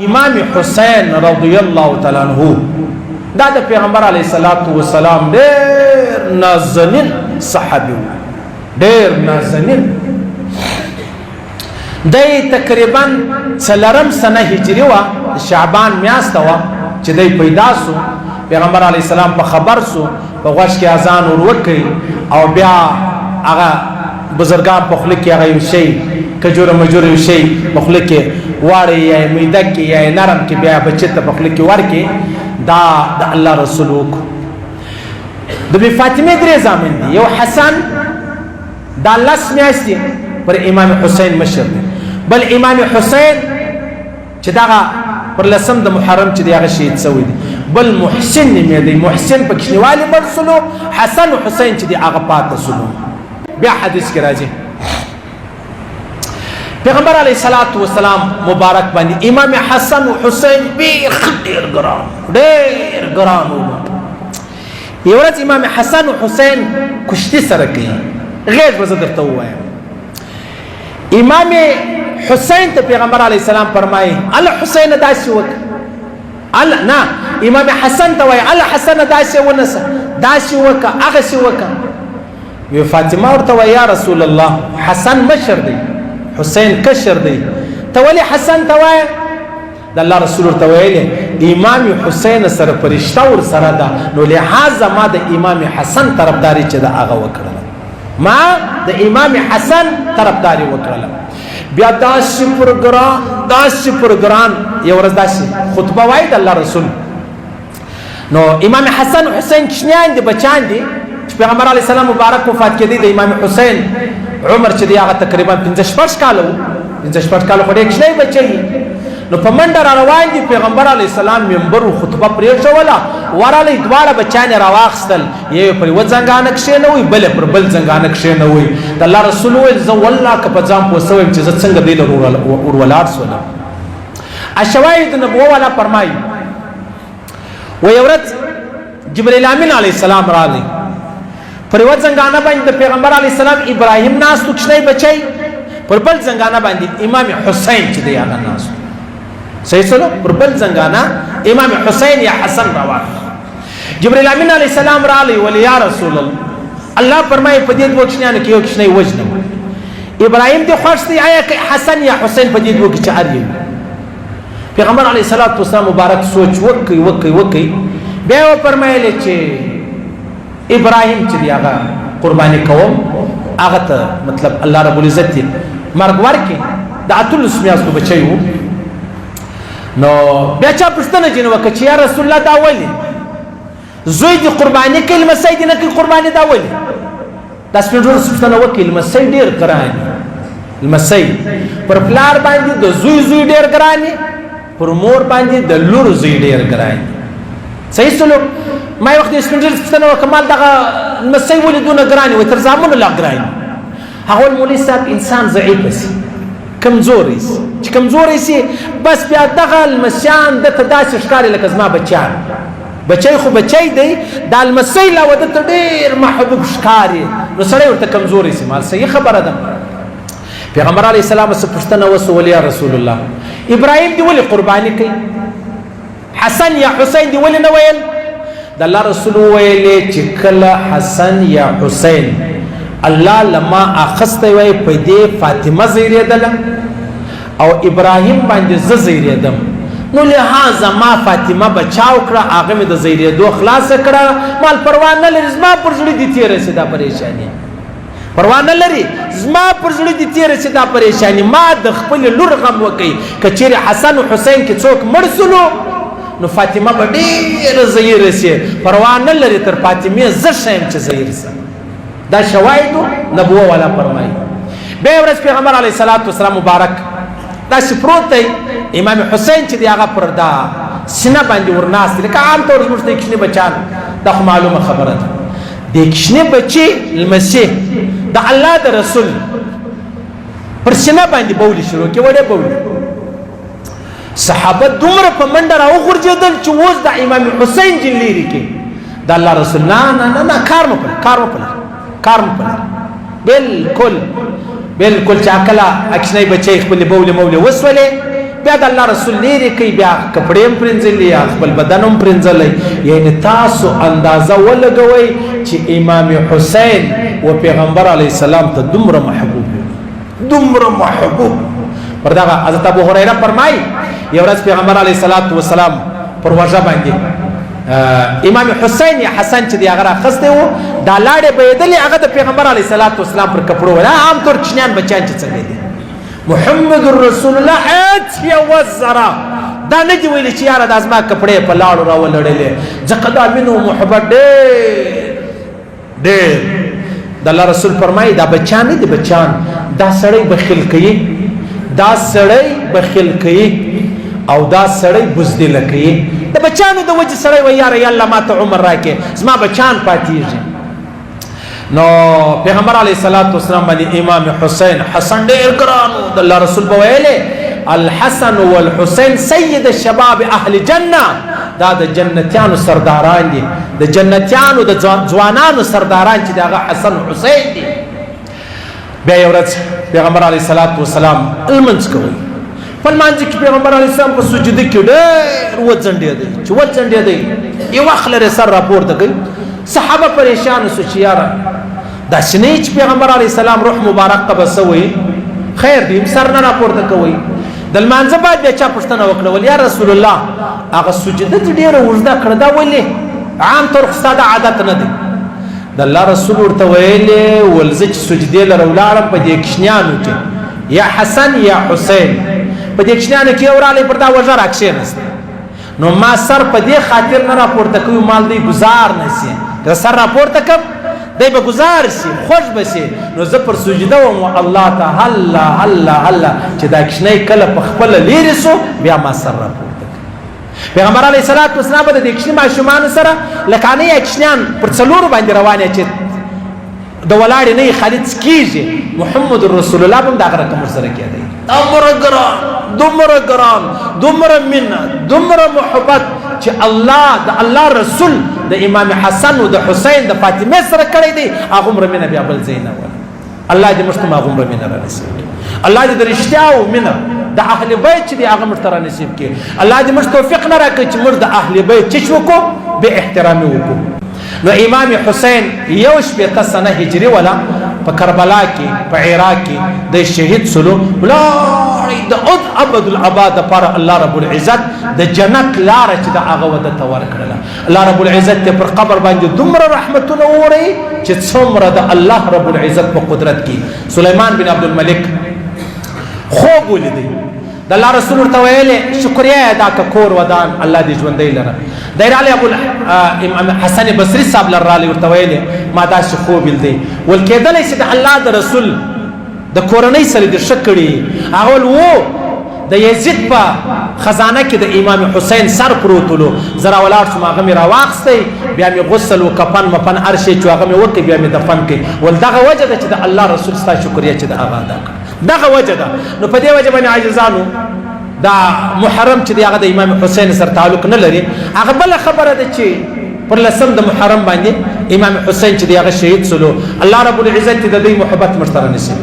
امام حسین رضی اللہ تعالی عنہ دا د پیغمبر علیه الصلاۃ والسلام ډېر نازنین صحابي ډېر نازنین دای تقریبا څلورم سنه هجری وا شعبان میاشت وا چې دای پیدا سو پیغمبر علیه السلام په خبر سو په غوښ کې اذان ور وکړي او بیا هغه بزرګان په خله کې هغه شی کجوره مجوره شی په خله کې واړی یا میده کې یا نرم کې بیا بچی ته په خله کې ورکې دا د الله رسول وک د بی فاطمه درې زامن دي یو حسن دا لاس میاشتي پر امام حسین مشر دی بل امام حسین چې دا پر لسم د محرم چې دی هغه شهید شوی دی بل محسن می دی محسن په کښنیوالي مرسلو حسن او حسین چې دی هغه پاتې سلو بیا حدیث کې راځي پیغمبر علیه الصلاۃ والسلام مبارک باندې امام حسن او حسین ډېر ګران یو ورځ امام حسن او حسین کشتی سره کوي غیر به زه درته ووایم امام حسین ته پیغمبر علیه السلام فرمایي الله حسین داسې وکړه الله نه امام حسن ته وایي الله حسن داسې ونسه داسې وکړه هغسې وکړه وی فاطمه ورته وایي یا رسول الله حسن مشر دی حسین کشر دی ته ولې حسن ته وایه د الله رسول ورته ویلی امام حسین سره فرشته ور سره ده نو لحاظه ما د امام حسن طرفداري چې ده هغه وکړله ما د امام حسن طرفداري وکړله بیا داسې پروګرام یو ورځ داسې خطبه وایي د الله رسول نو امام حسن او حسین کوچنیان دي بچان دي چې پیغمبر علیه السلام مبارک وفات کېدی د امام حسین عمر چې دی هغه تقریبا 15 کاله و 15 کاله خو ډېر کوچنی بچی نو په منډه را روان دي پیغمبر علیه السلام منبر و خطبه پرېښوله ورغلی دواړه بچیان یې راواخیستل یو پر یوه زنګانه کښېنوئ بل یې پر بل زنګانه کښېنوئ د الله رسول وویل زه والله که په ځان پوه سوی یم چې زه څنګه دی لر ور ولاړ سولم الشواهد نبوه والا فرمایي و یو ورځ جبریل امین علیه السلام راغلی پر یوه زنګانه باندې د پیغمبر علیه السلام ابراهیم ناست و کوچنی بچی پر بل زنګانه باندې امام حسین چې دی هغه ناست صحیح سلو پر بل زنګانه امام حسین یا حسن راواخلي جبریل امین علیه السلام راغلی ولی یا رسول الله فرمایي په دې دوه کوچنیانو کې یو کوچنی وژنم ابراهیم دې خوښ دی آیا حسن یا حسین په دې دوه کې چې هر یو پیغمبر علیه الصلاۃ والسلام مبارک سوچ وکړي بیا یې فرمایلی چې ابراهیم چې دی هغه قرباني کوم هغه ته مطلب الله رب العزت مرګ ورکړي د اتلس میاشتو بچی و نو بیا چا پوښتنه ځینې وکړه چې یا رسول الله دا ولې زوی دې قرباني کوي لمسی دې نه کوي قرباني دا ولې دا سپین ږیرو پوښتنه وکړي لمسی ډېر ګران لمسی پر پلار باندې د زوی ډېر ګران پر مور باندې د لور زوی ډېر ګران صحیح سلوک ما یو وخت د سپین ږیرو پوښتنه وکړه مال دغه لمسی ولې دونه ګران وایي تر زامنو لا ګران هغه مولوي صاحب انسان ضعیف شي کمزوری شي چې کمزوری شي بس بیا دغه لمسیان دته داسې ښکاري لکه زما بچیان بچی خو بچی دی دا لمسی لا وده ته ډېر محبوب ښکاري نو سړی ورته کمزوری شي مال صحیح خبره ده پیغمبر علیه السلام څه پوښتنه وسو ولی یا رسول الله ابراهیم دی ولې قرباني کوي حسن یا حسین دی ولې نه ویل د الله رسول ویلې چې کله حسن یا حسین الله لما اخسته وي په دې فاطمه زیریدله او ابراهیم باندې ز زیریدم نو لہذا ما فاطمه بچاو کړه هغه مې د زیریدو خلاص کړه مال پروا نه لري زما پر زړه دي تیرې سي دا پریشانی پروا نه لري زما پر زړه دي تیرې سي دا پریشانی ما د خپل لور غم وکي کچېره حسن او حسین کې څوک مرسلو نو فاطمه به ډېر زیره سي پروا نه لري تر فاطمه ز شیم چې زیره سي دا شواهد نبوه والا فرمایي به ورځ پیغمبر علیه الصلاۃ والسلام مبارک دا سپروت دی امام حسین چې دی هغه پر دا سینه باندې ورناست لکه عام طور زموږ د کښنی بچان دا خو معلومه خبره ده د کښنی بچي لمسی د الله د رسول پر سینه باندې بولی شروع کې وړه بولی صحابه دومره په منډه راوغورځېدل چې اوس د امام حسین جن لري کې د الله رسول نه کار مپل بالکل چې کله اکشنی بچی خپل بوله موله وسولې بیا د الله رسول لري کوي بیا کپڑے هم پرنځلي یا خپل بدن هم پرنځلي یعنی تاسو اندازه ولګوي چې امام حسین و پیغمبر علی السلام ته دومره محبوب پر دا حضرت ابو هريره فرمایي یو ورځ پیغمبر علی السلام پر وجه باندې امام حسین یا حسن چې دی هغه راخسته وو دا لاړې بيدلې هغه د پیغمبر علی السلام پر کپړو ولا عام طور چنيان بچان چې څنګه دي محمد رسول الله ات يوزرا دا نه دی ویل چې یاره د ازما کپڑے په لاړو راولړلې ځکه دا مينو محبت ډېر د الله رسول فرمایي دا بچان نه دي بچان دا سړی بخیل کوي او دا سړی بزدل کوي د بچانو د وجه سړی و یاره یا الله ما ته عمر راکې زما بچان پاتېږي نو پیغمبر علیه الصلاۃ والسلام باندې امام حسین حسن ډېر ګرانو د الله رسول په ویلې الحسن والحسین سید الشباب اهل جنه دا د جنتیانو سرداران دي د جنتیانو د ځوانانو سرداران چې دغه حسن حسین دي بیا یو ورځ پیغمبر علیه الصلاۃ والسلام المنځ کوي په لمانځه کې پیغمبر علیه السلام په سجده کې ډېر وځنډېدی یو وخت لري سر راپورته کوي صحابه پریشان شو چې یاره دا شنه چې پیغمبر علیه السلام روح مبارک قبضوي خیر دی سر نه راپورته کوي د لمانځه بعد بیا چا پوښتنه وکړه ول یا رسول الله هغه سجده ډېره اوږده کړه دا ولې عام طور خو دا عادت نه دی د الله رسول ورته ویلې ولزه چې سجدې لره ولاړم په دې کښنیانو کې یا حسن یا حسین په دې کښنیانو کې وراله پر دا وژه راکښېنست نو ما سر په دې خاطر نه راپورته کوي مال دی گزار نشي که سر راپورته کم دی به گزار شي خوش بشي نو زه پر سجده وم الله تعالی الله چې دا کښنی کله په خپل لیرې سو بیا ما سر راپورته پیغمبر علیه الصلاۃ والسلام د دې کښنی ماشومان سره لکانه یې کښنیان پر څلور باندې روانه چې د ولاړې نه خالد کیږي محمد رسول الله هم دا رقم سره کېدی دومره ګران دومره مینه دومره محبت چې الله د الله رسول د امام حسن او د حسین د فاطمه سره کړی دی هغه عمر مینه بیا بل زینه ولا الله دې مشته ما عمر مینه را نصیب الله دې رښتیا او مینه د اهل بیت چې هغه مشته را نصیب کړي الله دې مشته توفیق نه راکړي چې مرد اهل بیت چې وکړو به احترام وکړو نو امام حسین یو شپږ سنه هجری ولا په کربلا کې په عراق کې د شهید سلو ولای د ابد الاباد پر الله رب العزت د جنت لار چې د هغه ود تور کړل الله رب العزت پر قبر باندې دومره رحمتونه ووري چې څومره د الله رب العزت په قدرت کې سليمان بن عبد الملک خوب ولیدي د الله رسول ورته ویلې شکریا ادا کور ودان الله دې ژوندې لره دایر علی ابو امام حسن بصری صاحب لرالی ورته ویلې ما دا خوب ولیدي ول کېدل چې د الله د رسول د کورنۍ سره د شکړې هغه وو د یزید په خزانه کې د امام حسین سر پروتلو زرا ولار څما غمی را واخستې بیا می غسل او کفن مفن ارشي چې هغه می وکي بیا می دفن کې ول دغه وجه ده چې د الله رسول ستاسو شکریا چې د هغه ادا دغه وجه ده نو په دې وجه باندې عاجزانو دا محرم چې هغه د امام حسین سره تعلق نه لري هغه بل خبره ده چې پر لسم د محرم باندې امام حسین چې هغه شهید سلو الله رب العزت د دې محبت مشترک نصیب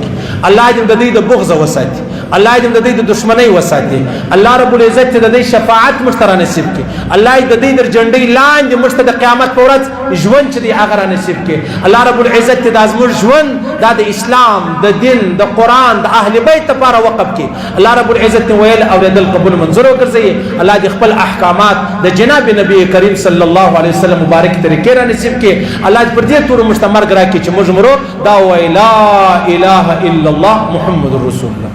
الله دې د دې د بغض وساتي الله دې د دې د دشمنی وساتي الله رب العزت د دې شفاعت مشترک نصیب کړي الله دې د دې در جنډې لاندې مشته د قیامت پر ورځ ژوند چې هغه را نصیب کړي الله رب العزت د ازمر ژوند د اسلام د دین د قران د اهل بیت لپاره وقف کړي الله رب العزت ویل او د قبول منظور وګرځي الله دې خپل احکامات د جناب نبی کریم صلی الله علیه وسلم مبارک طریقې را نصیب کړي الله دې پر دې تور مستمر ګرا کړي چې موږ مرو دا ویلا اله الا الله محمد رسول الله